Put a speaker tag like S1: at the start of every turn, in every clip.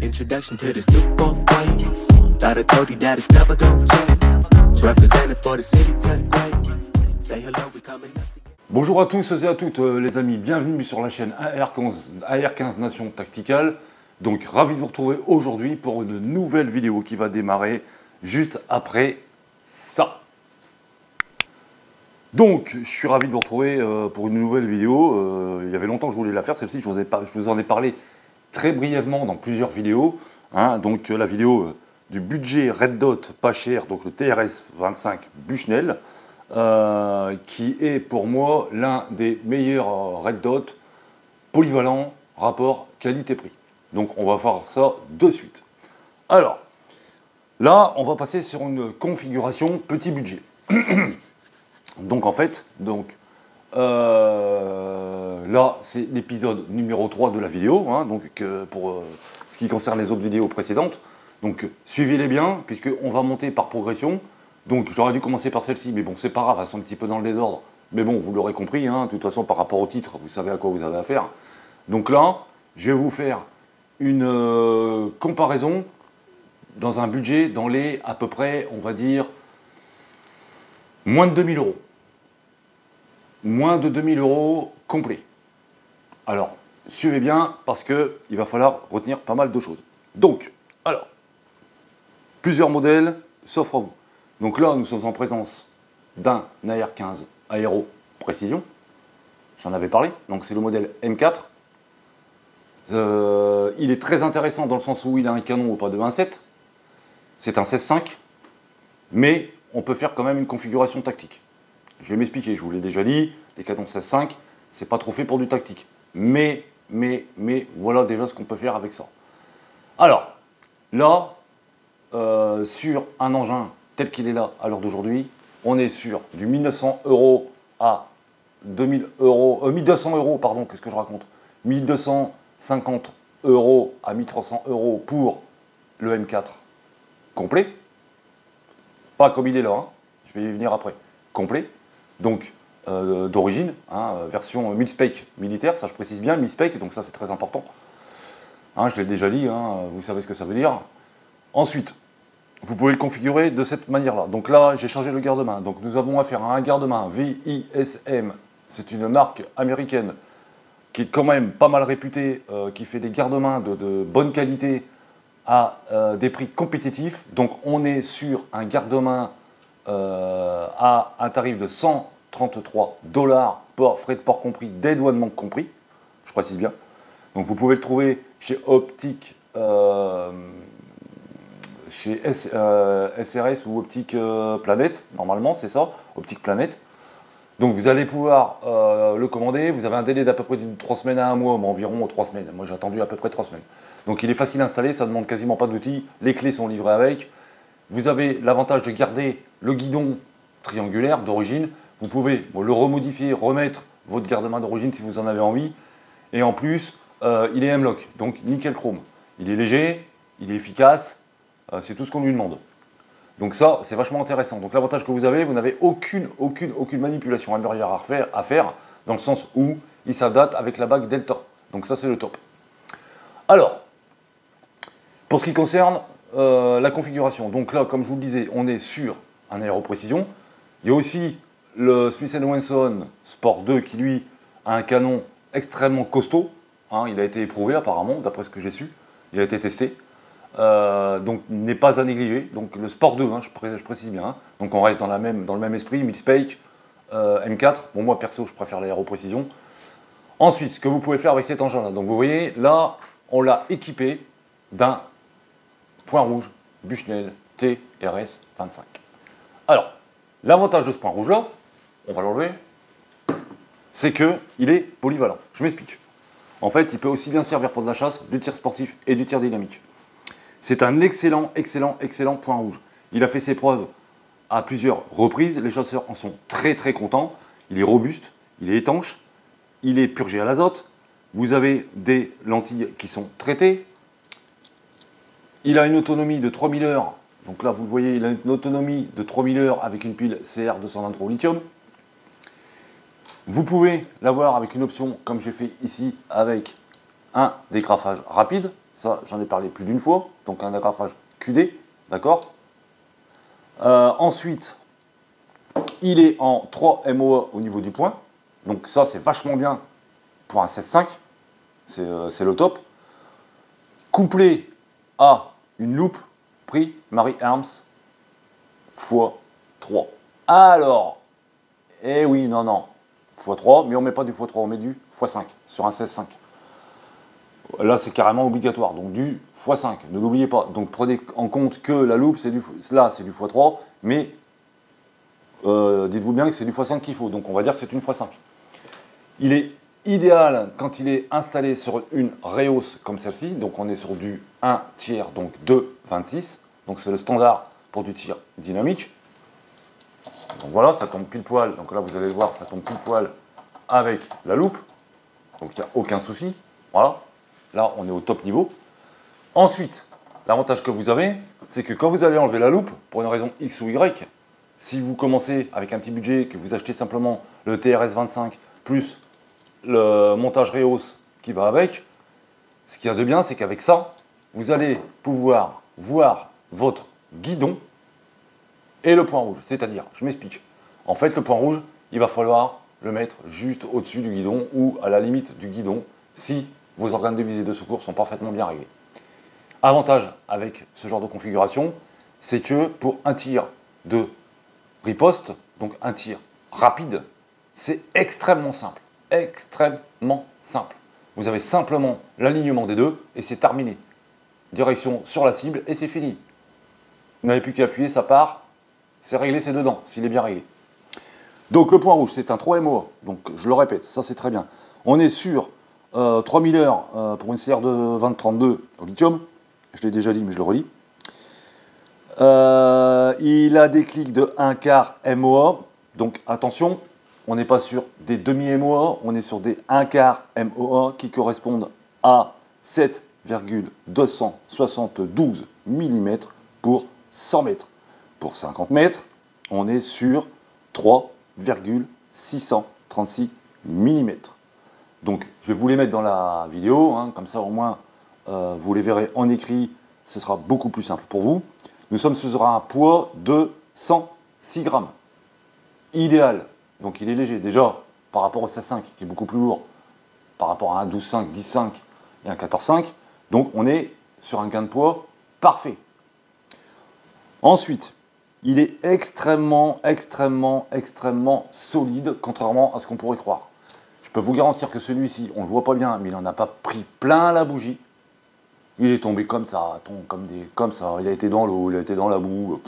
S1: Introduction to this new way. Thought I told you that it's never gonna change. Represented for the city to the great. Say hello, we coming up.
S2: Bonjour à tous et à toutes les amis, bienvenue sur la chaîne AR15 Nation Tactical. Donc ravi de vous retrouver aujourd'hui pour une nouvelle vidéo qui va démarrer juste après ça. Donc je suis ravi de vous retrouver pour une nouvelle vidéo. Il y avait longtemps que je voulais la faire, celle-ci je vous en ai parlé très brièvement dans plusieurs vidéos. Donc la vidéo du budget Red Dot pas cher, donc le TRS-25 Bushnell. Qui est pour moi l'un des meilleurs Red Dot polyvalent rapport qualité-prix. Donc on va voir ça de suite. Alors, là on va passer sur une configuration petit budget. Donc en fait, là c'est l'épisode numéro 3 de la vidéo, pour ce qui concerne les autres vidéos précédentes. Donc suivez-les bien, puisqu'on va monter par progression. Donc j'aurais dû commencer par celle-ci, mais bon, c'est pas grave, elles sont un petit peu dans le désordre. Mais bon, vous l'aurez compris, de toute façon, par rapport au titre, vous savez à quoi vous avez affaire. Donc là, je vais vous faire une comparaison dans un budget dans les, à peu près, on va dire, moins de 2000 euros. Moins de 2000 euros complet. Alors, suivez bien, parce qu'il va falloir retenir pas mal de choses. Donc, alors, plusieurs modèles s'offrent à vous. Donc là, nous sommes en présence d'un AR15 Aéro Précision. J'en avais parlé. Donc c'est le modèle M4. Il est très intéressant dans le sens où il a un canon au pas de 1.7. C'est un 16.5. Mais on peut faire quand même une configuration tactique. Je vais m'expliquer. Je vous l'ai déjà dit. Les canons 16.5, c'est pas trop fait pour du tactique. Mais voilà déjà ce qu'on peut faire avec ça. Alors, là, sur un engin tel qu'il est là à l'heure d'aujourd'hui, on est sur du 1900 euros à 2000 euros, 1200 euros, pardon, qu'est-ce que je raconte, 1250 euros à 1300 euros pour le M4 complet. Pas comme il est là, je vais y venir après. Complet, donc d'origine, version mil-spec militaire, ça je précise bien, mil-spec, donc ça c'est très important. Je l'ai déjà dit, vous savez ce que ça veut dire. Ensuite, vous pouvez le configurer de cette manière-là. Donc là, j'ai changé le garde-main. Donc nous avons affaire à un garde-main VISM. C'est une marque américaine qui est quand même pas mal réputée, qui fait des garde-mains de bonne qualité à des prix compétitifs. Donc on est sur un garde-main à un tarif de 133 $, frais de port compris, dédouanement compris. Je précise bien. Donc vous pouvez le trouver chez Optique. Chez SRS ou Optique Planète, normalement c'est ça, Optique Planète. Donc vous allez pouvoir le commander, vous avez un délai d'à peu près de 3 semaines à 1 mois, mais environ 3 semaines. Moi j'ai attendu à peu près 3 semaines. Donc il est facile à installer, ça ne demande quasiment pas d'outils, les clés sont livrées avec. Vous avez l'avantage de garder le guidon triangulaire d'origine, vous pouvez le remodifier, remettre votre garde-main d'origine si vous en avez envie. Et en plus, il est M-Lock, donc nickel chrome. Il est léger, il est efficace. C'est tout ce qu'on lui demande. Donc ça, c'est vachement intéressant. Donc l'avantage que vous n'avez aucune manipulation intérieure à faire, dans le sens où il s'adapte avec la bague Delta. Donc ça, c'est le top. Alors, pour ce qui concerne la configuration, donc là, comme je vous le disais, on est sur un Aéro Précision. Il y a aussi le Smith & Wesson Sport 2 qui, lui, a un canon extrêmement costaud. Il a été éprouvé apparemment, d'après ce que j'ai su. Il a été testé. Donc n'est pas à négliger. Donc le Sport 2, je précise bien. Donc on reste dans le même esprit, mid-spec, M4. Bon, moi perso, je préfère l'Aéro Précision. Ensuite, ce que vous pouvez faire avec cet engin-là. Donc vous voyez, là, on l'a équipé d'un point rouge Bushnell TRS-25. Alors, l'avantage de ce point rouge-là, on va l'enlever, c'est qu'il est polyvalent. Je m'explique. En fait, il peut aussi bien servir pour de la chasse, du tir sportif et du tir dynamique. C'est un excellent point rouge. Il a fait ses preuves à plusieurs reprises. Les chasseurs en sont très contents. Il est robuste, il est étanche, il est purgé à l'azote. Vous avez des lentilles qui sont traitées. Il a une autonomie de 3000 heures. Donc là, vous le voyez, il a une autonomie de 3000 heures avec une pile CR223 au lithium. Vous pouvez l'avoir avec une option, comme j'ai fait ici, avec un dégrafage rapide. Ça, j'en ai parlé plus d'une fois. Donc un agrafage QD, d'accord. Ensuite, il est en 3 MOA au niveau du point. Donc ça, c'est vachement bien pour un 16.5. C'est le top. Couplé à une loupe prix Marie Arms x3. Alors, eh oui, non, x3, mais on ne met pas du x3, on met du x5 sur un 16.5. Là, c'est carrément obligatoire, donc du x5, ne l'oubliez pas. Donc prenez en compte que la loupe, c'est du x3, mais dites-vous bien que c'est du x5 qu'il faut, donc on va dire que c'est une x5. Il est idéal quand il est installé sur une Reos comme celle-ci, donc on est sur du 1 tiers, donc 2,26, donc c'est le standard pour du tir dynamique. Donc voilà, ça tombe pile poil, donc là vous allez le voir, ça tombe pile poil avec la loupe, donc il n'y a aucun souci, voilà, là on est au top niveau. Ensuite, l'avantage que vous avez, c'est que quand vous allez enlever la loupe, pour une raison X ou Y, si vous commencez avec un petit budget, que vous achetez simplement le TRS-25 plus le montage Reos qui va avec, ce qu'il y a de bien, c'est qu'avec ça, vous allez pouvoir voir votre guidon et le point rouge. C'est-à-dire, je m'explique. En fait, le point rouge, il va falloir le mettre juste au-dessus du guidon ou à la limite du guidon si vos organes de visée de secours sont parfaitement bien réglés. Avantage avec ce genre de configuration, c'est que pour un tir de riposte, donc un tir rapide, c'est extrêmement simple. Extrêmement simple. Vous avez simplement l'alignement des deux et c'est terminé. Direction sur la cible et c'est fini. Vous n'avez plus qu'à appuyer, ça part, c'est réglé, c'est dedans, s'il est bien réglé. Donc le point rouge, c'est un 3 MOA, donc je le répète, ça c'est très bien. On est sur 3000 heures pour une CR de 2032 au lithium, je l'ai déjà dit mais je le relis. Il a des clics de 1/4 MOA, donc attention, on n'est pas sur des demi-MOA, on est sur des 1/4 MOA qui correspondent à 7,272 mm pour 100 mètres. Pour 50 mètres, on est sur 3,636 mm. Donc, je vais vous les mettre dans la vidéo, hein, comme ça au moins vous les verrez en écrit, ce sera beaucoup plus simple pour vous. Nous sommes sur un poids de 106 grammes. Idéal, donc il est léger. Déjà, par rapport au 16.5 qui est beaucoup plus lourd, par rapport à un 12.5, 10.5 et un 14.5, donc on est sur un gain de poids parfait. Ensuite, il est extrêmement solide, contrairement à ce qu'on pourrait croire. Je peux vous garantir que celui-ci, on ne le voit pas bien, mais il n'en a pas pris plein la bougie. Il est tombé comme ça, comme ça. Il a été dans l'eau, il a été dans la boue.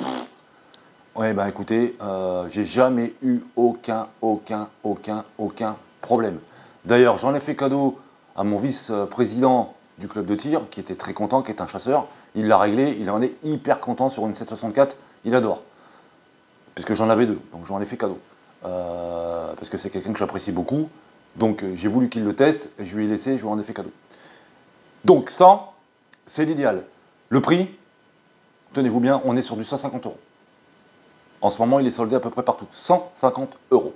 S2: Ouais, ben écoutez, j'ai jamais eu aucun problème. D'ailleurs, j'en ai fait cadeau à mon vice-président du club de tir, qui était très content, qui est un chasseur. Il l'a réglé, il en est hyper content sur une 764, il adore. Puisque j'en avais deux, donc j'en ai fait cadeau. Parce que c'est quelqu'un que j'apprécie beaucoup. Donc j'ai voulu qu'il le teste, et je lui ai laissé, je lui en ai fait cadeau. Donc ça, c'est l'idéal. Le prix, tenez-vous bien, on est sur du 150 €. En ce moment, il est soldé à peu près partout. 150 €.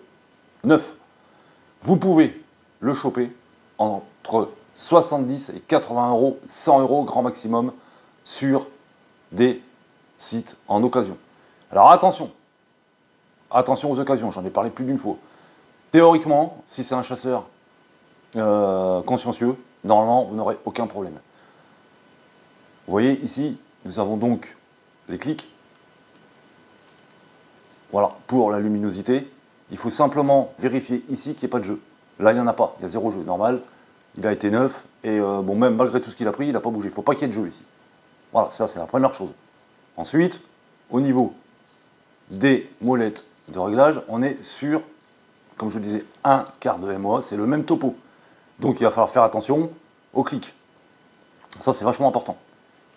S2: Neuf. Vous pouvez le choper entre 70 et 80 €, 100 € grand maximum sur des sites en occasion. Alors attention aux occasions, j'en ai parlé plus d'une fois. Théoriquement, si c'est un chasseur consciencieux, normalement, vous n'aurez aucun problème. Vous voyez ici, nous avons donc les clics. Voilà, pour la luminosité. Il faut simplement vérifier ici qu'il n'y ait pas de jeu. Là, il n'y en a pas, il y a 0 jeu. Normal, il a été neuf et bon, même malgré tout ce qu'il a pris, il n'a pas bougé. Il ne faut pas qu'il y ait de jeu ici. Voilà, ça c'est la première chose. Ensuite, au niveau des molettes de réglage, on est sur, comme je vous disais, 1/4 de MOA. C'est le même topo. Donc il va falloir faire attention au clic. Ça, c'est vachement important.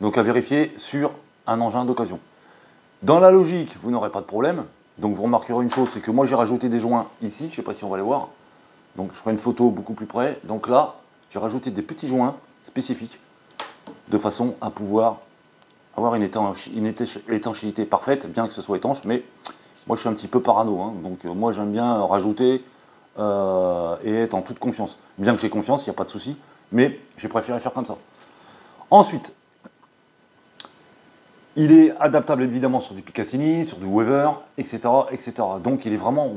S2: Donc à vérifier sur un engin d'occasion. Dans la logique, vous n'aurez pas de problème. Donc vous remarquerez une chose, c'est que moi j'ai rajouté des joints ici, je ne sais pas si on va les voir. Donc je ferai une photo beaucoup plus près. Donc là, j'ai rajouté des petits joints spécifiques de façon à pouvoir avoir une étanchéité parfaite, bien que ce soit étanche. Mais moi je suis un petit peu parano, hein. Donc moi j'aime bien rajouter et être en toute confiance. Bien que j'ai confiance, il n'y a pas de souci, mais j'ai préféré faire comme ça. Ensuite, il est adaptable évidemment sur du Picatinny, sur du Weaver, etc., etc. Donc il est vraiment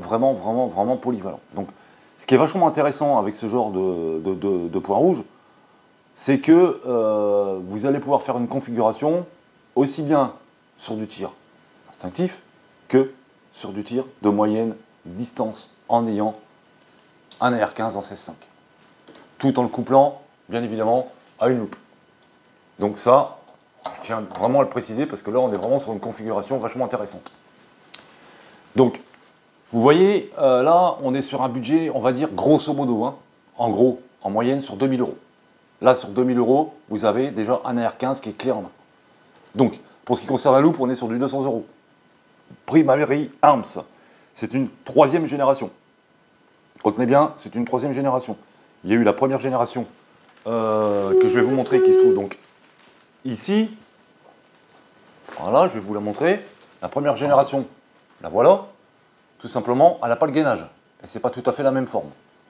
S2: polyvalent. Donc ce qui est vachement intéressant avec ce genre de point rouge, c'est que vous allez pouvoir faire une configuration aussi bien sur du tir instinctif que sur du tir de moyenne distance en ayant un AR-15 en 16.5. Tout en le couplant, bien évidemment, à une loupe. Donc ça, je tiens vraiment à le préciser parce que là, on est vraiment sur une configuration vachement intéressante. Donc, vous voyez, là, on est sur un budget, on va dire, grosso modo, hein, en gros, en moyenne, sur 2000 euros. Là, sur 2000 euros, vous avez déjà un AR-15 qui est clé en main. Donc, pour ce qui concerne la loupe, on est sur du 200 euros. Primary Arms, c'est une 3e génération. Retenez bien, c'est une 3e génération. Il y a eu la première génération que je vais vous montrer qui se trouve donc ici. Voilà, je vais vous la montrer. La première génération, la voilà. Tout simplement, elle n'a pas le gainage. Et c'est pas tout à fait la même forme.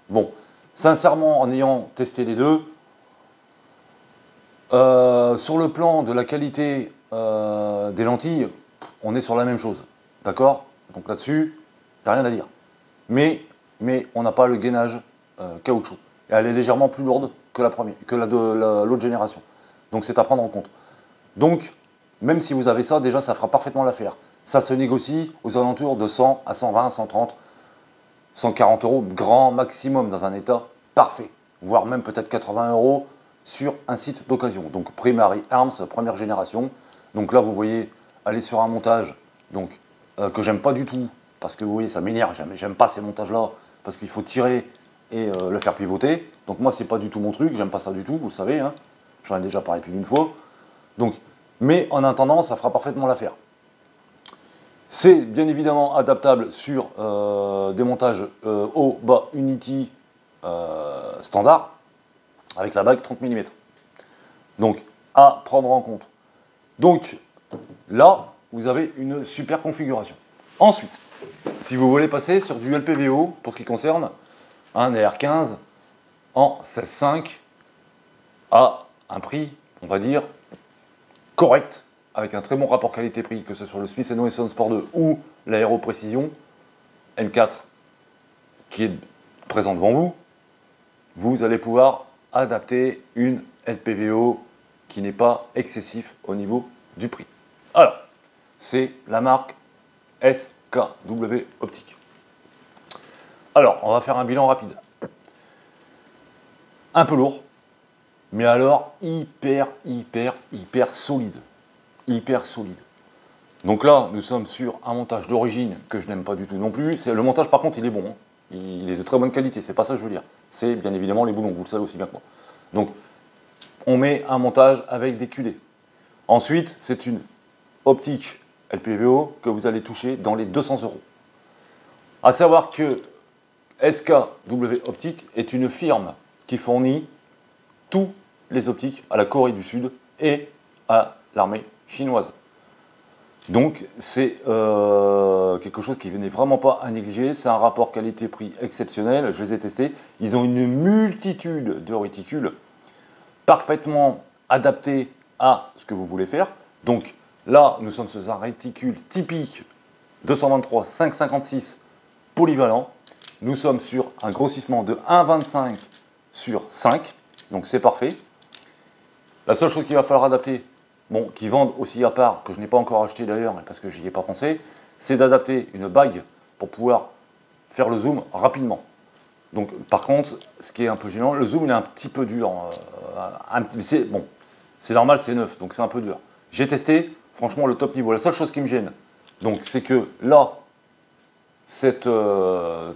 S2: Bon, sincèrement, en ayant testé les deux, sur le plan de la qualité des lentilles, on est sur la même chose. D'accord? Donc là-dessus, il n'y a rien à dire. Mais on n'a pas le gainage caoutchouc. Et elle est légèrement plus lourde que la première, que l'autre génération. Donc c'est à prendre en compte. Donc, même si vous avez ça, déjà ça fera parfaitement l'affaire. Ça se négocie aux alentours de 100 à 120, 130, 140 euros, grand maximum dans un état parfait. Voire même peut-être 80 euros sur un site d'occasion. Donc Primary Arms, première génération. Donc là, vous voyez, aller sur un montage donc, que j'aime pas du tout, parce que vous voyez, ça m'énerve, j'aime pas ces montages-là, parce qu'il faut tirer et le faire pivoter. Donc moi, c'est pas du tout mon truc, j'aime pas ça du tout, vous le savez, hein. J'en ai déjà parlé plus d'une fois. Donc, mais en attendant, ça fera parfaitement l'affaire. C'est bien évidemment adaptable sur des montages haut, bas, Unity standard, avec la bague 30 mm. Donc, à prendre en compte. Donc, là, vous avez une super configuration. Ensuite, si vous voulez passer sur du LPVO, pour ce qui concerne un AR-15 en 16.5 à un prix, on va dire, correct, avec un très bon rapport qualité-prix, que ce soit le Smith & Wesson Sport 2 ou l'Aéro Précision M4 qui est présent devant vous, vous allez pouvoir adapter une LPVO qui n'est pas excessif au niveau du prix. Alors, c'est la marque SKW Optique. Alors, on va faire un bilan rapide. Un peu lourd, mais alors hyper solide. Hyper solide. Donc là, nous sommes sur un montage d'origine que je n'aime pas du tout non plus. Le montage, par contre, il est bon. Hein. Il est de très bonne qualité, c'est pas ça que je veux dire. C'est bien évidemment les boulons, vous le savez aussi bien que moi. Donc, on met un montage avec des culées. Ensuite, c'est une optique LPVO que vous allez toucher dans les 200 euros. À savoir que SKW Optique est une firme qui fournit tous les optiques à la Corée du Sud et à l'armée chinoise. Donc c'est quelque chose qui n'est vraiment pas à négliger. C'est un rapport qualité-prix exceptionnel. Je les ai testés. Ils ont une multitude de réticules parfaitement adaptés à ce que vous voulez faire. Donc là, nous sommes sur un réticule typique 223 556 polyvalent. Nous sommes sur un grossissement de 1,25 sur 5. Donc c'est parfait. La seule chose qu'il va falloir adapter, bon, qui vendent aussi à part, que je n'ai pas encore acheté d'ailleurs, parce que je n'y ai pas pensé, c'est d'adapter une bague pour pouvoir faire le zoom rapidement. Donc, par contre, ce qui est un peu gênant, le zoom il est un petit peu dur. Bon, c'est normal, c'est neuf, donc c'est un peu dur. J'ai testé, franchement, le top niveau. La seule chose qui me gêne, donc, c'est que là, cette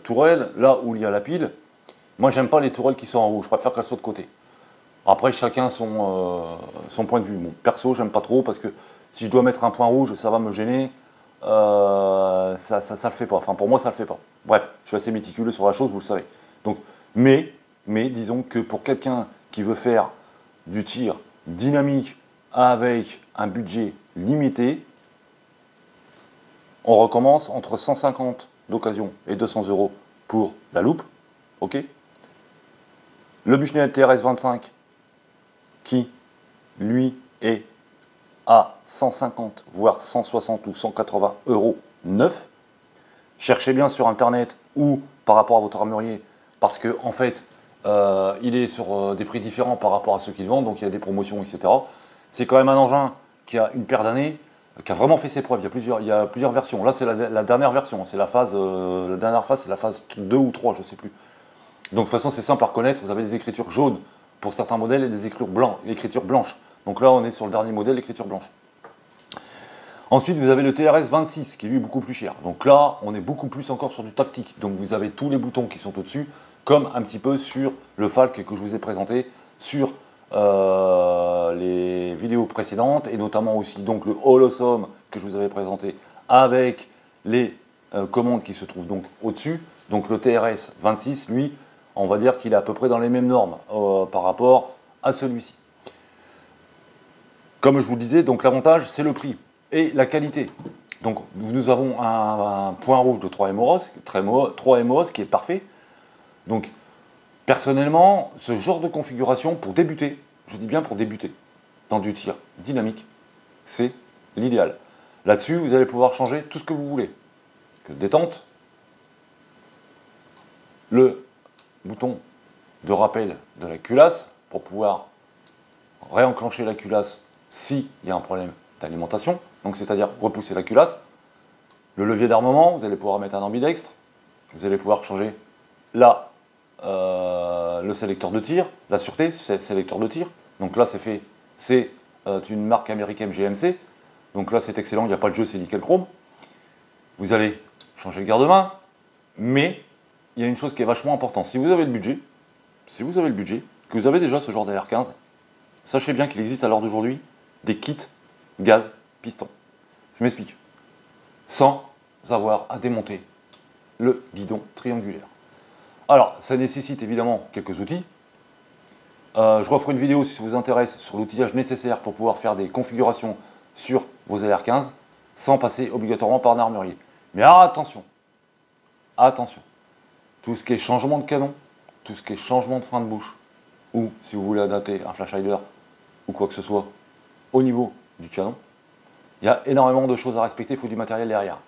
S2: tourelle, là où il y a la pile, moi, j'aime pas les tourelles qui sont en haut. Je préfère qu'elles soient de côté. Après, chacun son point de vue. Bon, perso, j'aime pas trop parce que si je dois mettre un point rouge, ça va me gêner. Ça le fait pas. Enfin, pour moi, ça le fait pas. Bref, je suis assez méticuleux sur la chose, vous le savez. Donc, mais disons que pour quelqu'un qui veut faire du tir dynamique avec un budget limité, on recommence entre 150 d'occasion et 200 euros pour la loupe. Ok. Le Bushnell TRS 25 qui lui, est à 150, voire 160 ou 180 euros neuf. Cherchez bien sur internet ou par rapport à votre armurier, parce que en fait, il est sur des prix différents par rapport à ceux qu'ils vendent, donc il y a des promotions, etc. C'est quand même un engin qui a une paire d'années, qui a vraiment fait ses preuves. Il y a plusieurs versions. Là, c'est la dernière version, c'est la phase, la dernière phase, c'est la phase 2 ou 3, je ne sais plus. Donc de toute façon, c'est simple à reconnaître. Vous avez des écritures jaunes pour certains modèles et des écritures blanches. Donc là, on est sur le dernier modèle, l'écriture blanche. Ensuite, vous avez le TRS 26 qui lui est beaucoup plus cher. Donc là, on est beaucoup plus encore sur du tactique. Donc vous avez tous les boutons qui sont au-dessus, comme un petit peu sur le Falk que je vous ai présenté sur les vidéos précédentes, et notamment aussi donc le Holosom que je vous avais présenté avec les commandes qui se trouvent donc au-dessus. Donc le TRS 26, lui, on va dire qu'il est à peu près dans les mêmes normes par rapport à celui-ci. Comme je vous le disais, donc l'avantage, c'est le prix et la qualité. Donc nous avons un point rouge de 3 MOS, 3 MOS qui est parfait. Donc personnellement, ce genre de configuration pour débuter, je dis bien pour débuter, dans du tir dynamique, c'est l'idéal. Là-dessus, vous allez pouvoir changer tout ce que vous voulez. Que détente, le bouton de rappel de la culasse pour pouvoir réenclencher la culasse s'il y a un problème d'alimentation, donc c'est-à-dire repousser la culasse. Le levier d'armement, vous allez pouvoir mettre un ambidextre, vous allez pouvoir changer là le sélecteur de tir, la sûreté, c'est sélecteur de tir. Donc là c'est fait, c'est une marque américaine GMC, donc là c'est excellent, il n'y a pas de jeu, c'est nickel chrome. Vous allez changer le garde-main, mais il y a une chose qui est vachement importante. Si vous avez le budget, que vous avez déjà ce genre d'AR-15, sachez bien qu'il existe à l'heure d'aujourd'hui des kits gaz piston. Je m'explique. Sans avoir à démonter le guidon triangulaire. Alors, ça nécessite évidemment quelques outils. Je referai une vidéo si ça vous intéresse sur l'outillage nécessaire pour pouvoir faire des configurations sur vos AR-15 sans passer obligatoirement par un armurier. Mais attention, attention, tout ce qui est changement de canon, tout ce qui est changement de frein de bouche, ou si vous voulez adapter un flash hider ou quoi que ce soit au niveau du canon, il y a énormément de choses à respecter, il faut du matériel derrière.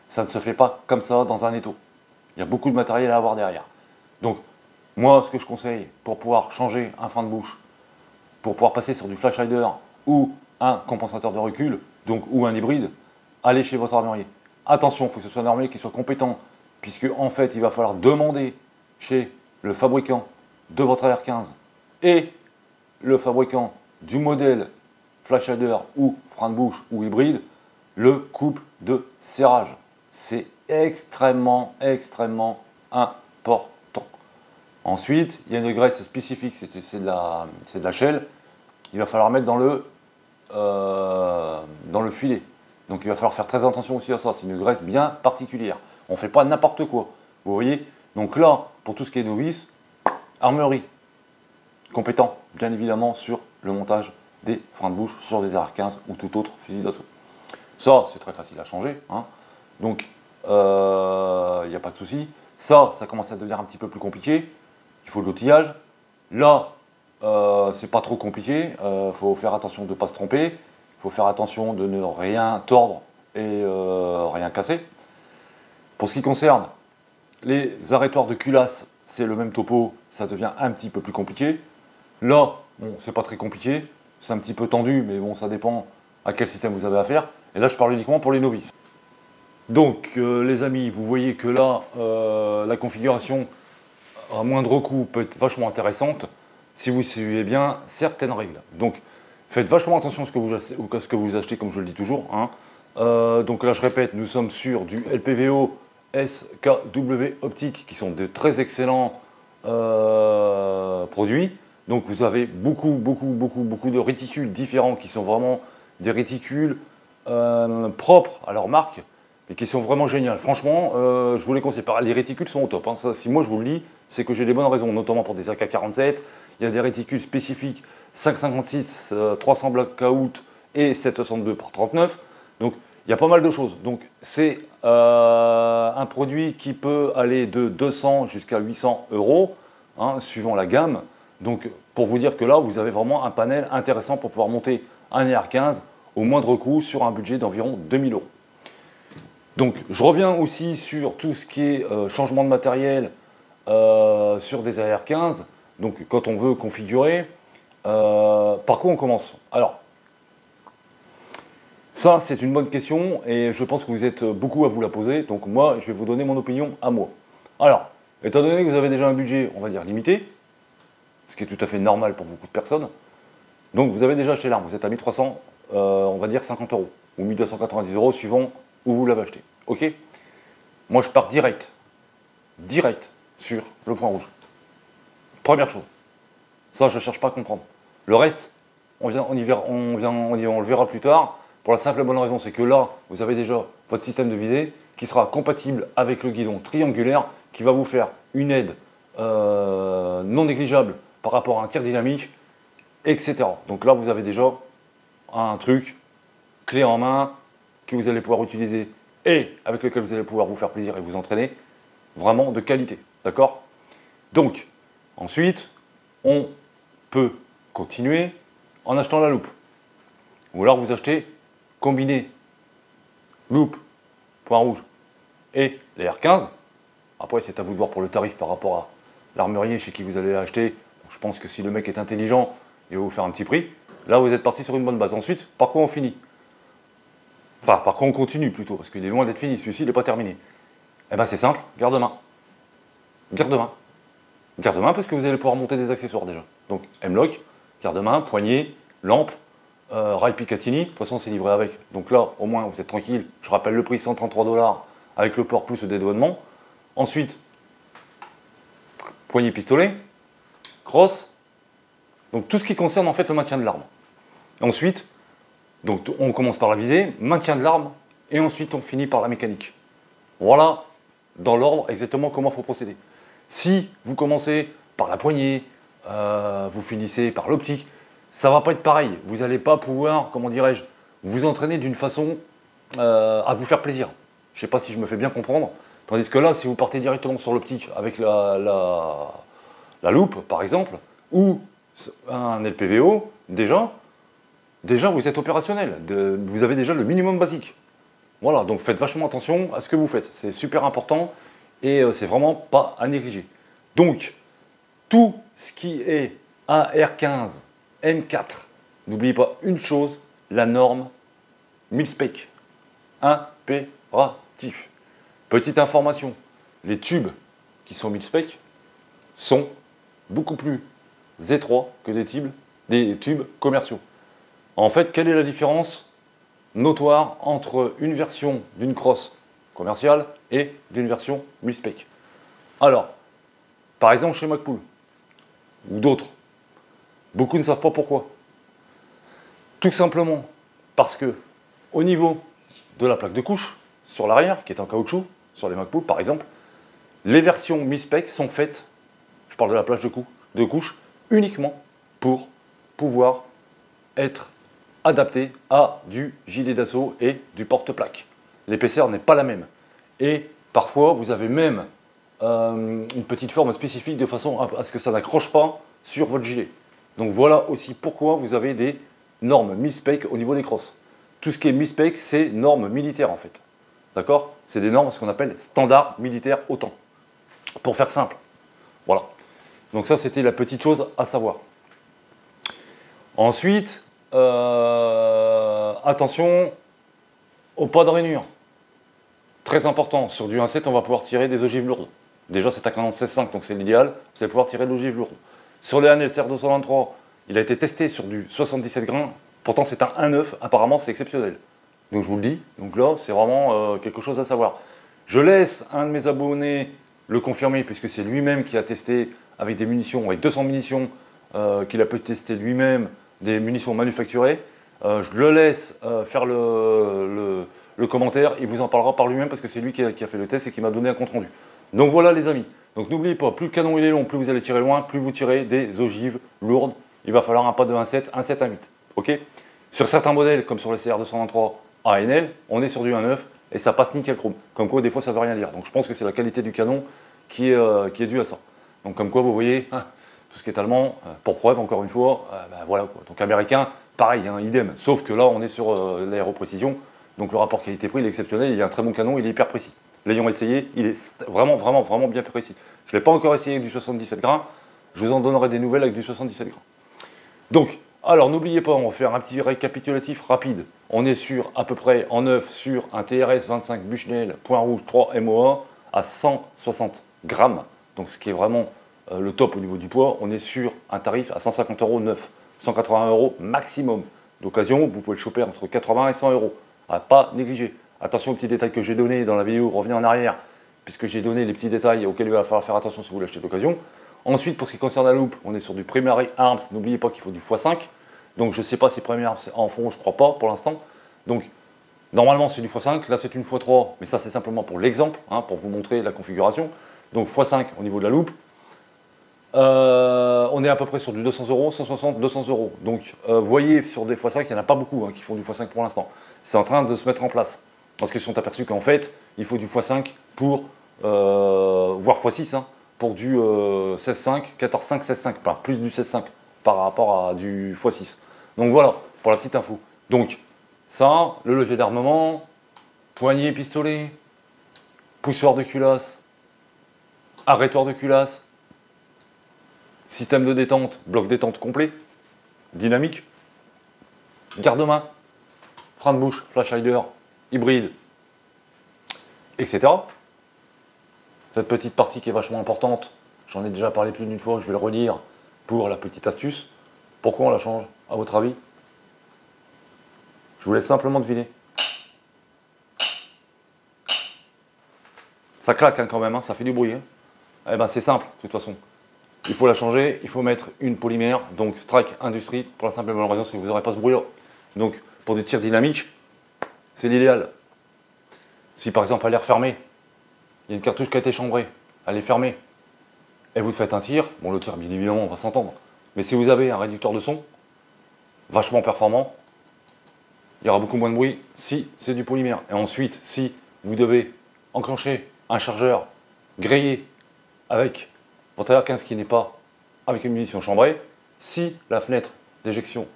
S2: Ça ne se fait pas comme ça dans un étau. Il y a beaucoup de matériel à avoir derrière. Donc, moi, ce que je conseille pour pouvoir changer un frein de bouche, pour pouvoir passer sur du flash hider ou un compensateur de recul, donc ou un hybride, allez chez votre armurier. Attention, il faut que ce soit un armurier qui soit compétent, puisque en fait, il va falloir demander chez le fabricant de votre AR-15 et le fabricant du modèle flash hider ou frein de bouche ou hybride, le couple de serrage. C'est extrêmement, extrêmement important. Ensuite, il y a une graisse spécifique, c'est de la shell. Il va falloir mettre dans le filet. Donc il va falloir faire très attention aussi à ça. C'est une graisse bien particulière. On ne fait pas n'importe quoi. Vous voyez? Donc là, pour tout ce qui est novice, armurerie, compétent, bien évidemment, sur le montage des freins de bouche sur des AR-15 ou tout autre fusil d'assaut. Ça, c'est très facile à changer. Hein. Donc, il n'y a pas de souci. Ça commence à devenir un petit peu plus compliqué. Il faut de l'outillage. Là, c'est pas trop compliqué. Il faut faire attention de ne pas se tromper. Il faut faire attention de ne rien tordre et rien casser. Pour ce qui concerne les arrêtoirs de culasse, c'est le même topo. Ça devient un petit peu plus compliqué. Là, bon, c'est pas très compliqué. C'est un petit peu tendu, mais bon, ça dépend à quel système vous avez affaire. Et là, je parle uniquement pour les novices. Donc, les amis, vous voyez que là, la configuration à moindre coût peut être vachement intéressante si vous suivez bien certaines règles. Donc, faites vachement attention à ce que vous achetez, comme je le dis toujours. Hein. Donc là, je répète, nous sommes sur du LPVO, SKW Optique, qui sont de très excellents produits. Donc vous avez beaucoup de réticules différents qui sont vraiment des réticules propres à leur marque et qui sont vraiment géniales. Franchement, je vous les conseille. Les réticules sont au top. Hein. Ça, si moi je vous le dis, c'est que j'ai des bonnes raisons, notamment pour des AK-47. Il y a des réticules spécifiques 5,56, 300 blackout et 7,62 par 39. Donc il y a pas mal de choses. Donc c'est un produit qui peut aller de 200 jusqu'à 800 €, hein, suivant la gamme. Donc pour vous dire que là, vous avez vraiment un panel intéressant pour pouvoir monter un AR15 au moindre coût sur un budget d'environ 2000 euros. Donc je reviens aussi sur tout ce qui est changement de matériel sur des AR15. Donc quand on veut configurer, par quoi on commence? Alors, ça c'est une bonne question et je pense que vous êtes beaucoup à vous la poser. Donc moi, je vais vous donner mon opinion à moi. Alors, étant donné que vous avez déjà un budget, on va dire limité, ce qui est tout à fait normal pour beaucoup de personnes, donc vous avez déjà acheté l'arme, vous êtes à 1300, on va dire 50 euros, ou 1290 euros suivant où vous l'avez acheté. Ok? Moi je pars direct sur le point rouge. Première chose. Ça, je ne cherche pas à comprendre. Le reste, on le verra plus tard, pour la simple et bonne raison, c'est que là, vous avez déjà votre système de visée qui sera compatible avec le guidon triangulaire, qui va vous faire une aide non négligeable par rapport à un tir dynamique, etc. Donc là, vous avez déjà un truc clé en main que vous allez pouvoir utiliser et avec lequel vous allez pouvoir vous faire plaisir et vous entraîner, vraiment de qualité. D'accord? Donc, ensuite, on peut continuer en achetant la loupe. Ou alors vous achetez combiné loupe, point rouge et les R15. Après, c'est à vous de voir pour le tarif par rapport à l'armurier chez qui vous allez l'acheter. Je pense que si le mec est intelligent, il va vous faire un petit prix. Là, vous êtes parti sur une bonne base. Ensuite, par quoi on finit? Enfin, par quoi on continue plutôt, parce qu'il est loin d'être fini. Celui-ci, il n'est pas terminé. Eh bien, c'est simple, garde-main. Garde-main. Garde-main parce que vous allez pouvoir monter des accessoires déjà. Donc, M-Lock, garde-main, poignée, lampe, rail Picatinny. De toute façon, c'est livré avec. Donc là, au moins, vous êtes tranquille. Je rappelle le prix, 133 $, avec le port plus le dédouanement. Ensuite, poignée pistolet, crosse. Donc, tout ce qui concerne en fait le maintien de l'arme. Ensuite, donc, on commence par la visée, maintien de l'arme, et ensuite on finit par la mécanique. Voilà, dans l'ordre, exactement comment il faut procéder. Si vous commencez par la poignée, vous finissez par l'optique, ça ne va pas être pareil. Vous n'allez pas pouvoir, comment dirais-je, vous entraîner d'une façon à vous faire plaisir. Je ne sais pas si je me fais bien comprendre. Tandis que là, si vous partez directement sur l'optique avec la loupe, par exemple, ou un LPVO, déjà vous êtes opérationnel. Vous avez déjà le minimum basique. Voilà, donc faites vachement attention à ce que vous faites. C'est super important et c'est vraiment pas à négliger. Donc, tout ce qui est AR15, M4, n'oubliez pas une chose, la norme 1000 spec. Impératif. Petite information, les tubes qui sont 1000 spec sont beaucoup plus étroits que des tubes commerciaux. En fait, quelle est la différence notoire entre une version d'une crosse commerciale et d'une version 1000 spec? Alors, par exemple chez Magpul ou d'autres, beaucoup ne savent pas pourquoi. Tout simplement parce que au niveau de la plaque de couche, sur l'arrière, qui est en caoutchouc, sur les Magpul par exemple, les versions 1000 spec sont faites, je parle de la plaque de couche, uniquement pour pouvoir être adapté à du gilet d'assaut et du porte-plaque. L'épaisseur n'est pas la même. Et parfois, vous avez même une petite forme spécifique de façon à ce que ça n'accroche pas sur votre gilet. Donc voilà aussi pourquoi vous avez des normes 1000 spec au niveau des crosses. Tout ce qui est 1000 spec, c'est normes militaires en fait. D'accord? C'est des normes, ce qu'on appelle standard militaire OTAN. Pour faire simple. Voilà. Donc ça, c'était la petite chose à savoir. Ensuite, attention au pas de rainure. Très important, sur du 1.7, on va pouvoir tirer des ogives lourdes. Déjà, c'est un canon de 16.5, donc c'est l'idéal, vous allez pouvoir tirer de l'ogive lourde. Sur les ANLCR 223, il a été testé sur du 77 grains, pourtant c'est un 1.9, apparemment c'est exceptionnel. Donc je vous le dis, donc là, c'est vraiment quelque chose à savoir. Je laisse un de mes abonnés le confirmer, puisque c'est lui-même qui a testé avec des munitions, avec 200 munitions, qu'il a pu tester lui-même, des munitions manufacturées. Je le laisse faire le commentaire, il vous en parlera par lui-même parce que c'est lui qui a fait le test et qui m'a donné un compte rendu. Donc voilà les amis, donc n'oubliez pas, plus le canon il est long, plus vous allez tirer loin, plus vous tirez des ogives lourdes, il va falloir un pas de 1.7, 1.7, 1.8. Ok? Sur certains modèles, comme sur les CR223 ANL, on est sur du 1.9 et ça passe nickel chrome. Comme quoi des fois ça ne veut rien dire. Donc je pense que c'est la qualité du canon qui est due à ça. Donc comme quoi vous voyez, hein, tout ce qui est allemand, pour preuve, encore une fois, voilà quoi. Donc américain, pareil, hein, idem, sauf que là, on est sur l'aéroprécision, donc le rapport qualité-prix, il est exceptionnel, il y a un très bon canon, il est hyper précis. L'ayant essayé, il est vraiment, vraiment, vraiment bien précis. Je ne l'ai pas encore essayé avec du 77 grains, je vous en donnerai des nouvelles avec du 77 grains. Donc, alors n'oubliez pas, on va faire un petit récapitulatif rapide. On est sur à peu près en neuf sur un TRS 25 Bushnell point rouge 3 MOA à 160 grammes. Donc ce qui est vraiment le top au niveau du poids. On est sur un tarif à 150 € neuf, 180 € maximum. D'occasion, vous pouvez le choper entre 80 et 100 €. À pas négliger. Attention aux petits détails que j'ai donnés dans la vidéo, revenez en arrière, puisque j'ai donné les petits détails auxquels il va falloir faire attention si vous l'achetez d'occasion. Ensuite, pour ce qui concerne la loupe, on est sur du Primary Arms. N'oubliez pas qu'il faut du x5. Donc je ne sais pas si Primary Arms en fond, je ne crois pas pour l'instant. Donc normalement c'est du x5, là c'est une x3, mais ça c'est simplement pour l'exemple, hein, pour vous montrer la configuration. Donc x5 au niveau de la loupe. On est à peu près sur du 200 €, 160, 200 €. Donc vous voyez sur des x5, il n'y en a pas beaucoup hein, qui font du x5 pour l'instant. C'est en train de se mettre en place. Parce qu'ils se sont aperçus qu'en fait, il faut du x5 pour, voire x6, hein, pour du 16.5, 14.5, 16.5, enfin plus du 16.5 par rapport à du x6. Donc voilà, pour la petite info. Donc ça, le levier d'armement, poignée pistolet, poussoir de culasse, arrêtoir de culasse, système de détente, bloc détente complet, dynamique, garde-main, frein de bouche, flash hider, hybride, etc. Cette petite partie qui est vachement importante, j'en ai déjà parlé plus d'une fois, je vais le redire pour la petite astuce. Pourquoi on la change, à votre avis? Je vous laisse simplement deviner. Ça claque hein, quand même, hein, ça fait du bruit. Hein. Eh ben c'est simple, de toute façon. Il faut la changer, il faut mettre une polymère, donc Strike Industries, pour la simple et bonne raison, c'est que vous n'aurez pas ce bruit-là. Donc pour du tir dynamique, c'est l'idéal. Si par exemple elle est refermée, il y a une cartouche qui a été chambrée, elle est fermée, et vous faites un tir, bon le tir bien évidemment on va s'entendre, mais si vous avez un réducteur de son, vachement performant, il y aura beaucoup moins de bruit si c'est du polymère. Et ensuite, si vous devez enclencher un chargeur grillé avec votre AR-15 qui n'est pas avec une munition chambrée, si la fenêtre d'éjection,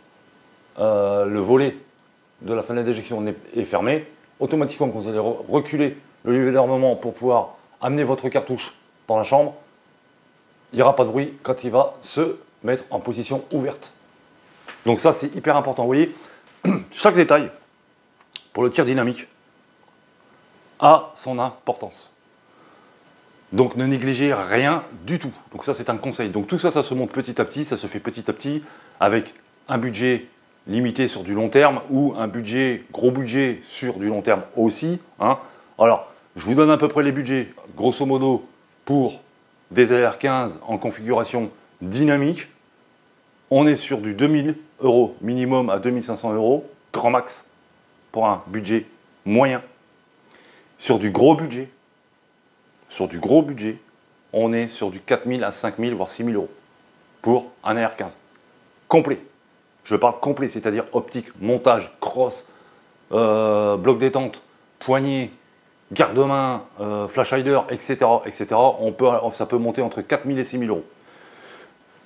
S2: le volet de la fenêtre d'éjection est fermé, automatiquement quand vous allez reculer le levier d'armement pour pouvoir amener votre cartouche dans la chambre, il n'y aura pas de bruit quand il va se mettre en position ouverte. Donc ça c'est hyper important, vous voyez, chaque détail pour le tir dynamique a son importance. Donc ne négligez rien du tout. Donc ça c'est un conseil. Donc tout ça, ça se monte petit à petit, ça se fait petit à petit avec un budget limité sur du long terme ou un budget, gros budget sur du long terme aussi. Hein. Alors, je vous donne à peu près les budgets, grosso modo, pour des AR-15 en configuration dynamique. On est sur du 2000 € minimum à 2500 €, grand max, pour un budget moyen. Sur du gros budget, on est sur du 4000 à 5000, voire 6000 € pour un AR-15 complet. Je parle complet, c'est-à-dire optique, montage, crosse, bloc détente, poignée, garde-main, flash hider, etc. etc. Ça peut monter entre 4000 et 6000 €.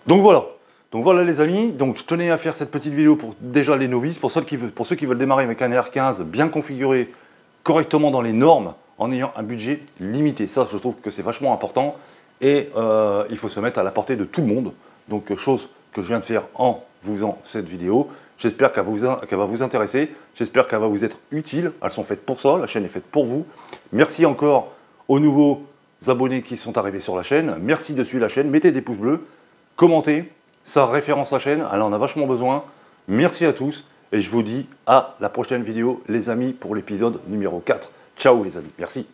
S2: Donc voilà les amis, donc je tenais à faire cette petite vidéo pour déjà les novices, pour ceux qui veulent démarrer avec un AR-15 bien configuré, correctement dans les normes, en ayant un budget limité. Ça, je trouve que c'est vachement important et il faut se mettre à la portée de tout le monde. Donc, chose que je viens de faire en vous faisant cette vidéo. J'espère qu'elle va vous intéresser. J'espère qu'elle va vous être utile. Elles sont faites pour ça. La chaîne est faite pour vous. Merci encore aux nouveaux abonnés qui sont arrivés sur la chaîne. Merci de suivre la chaîne. Mettez des pouces bleus. Commentez. Ça référence la chaîne. Elle en a vachement besoin. Merci à tous. Et je vous dis à la prochaine vidéo, les amis, pour l'épisode numéro 4. Ciao les amis. Merci.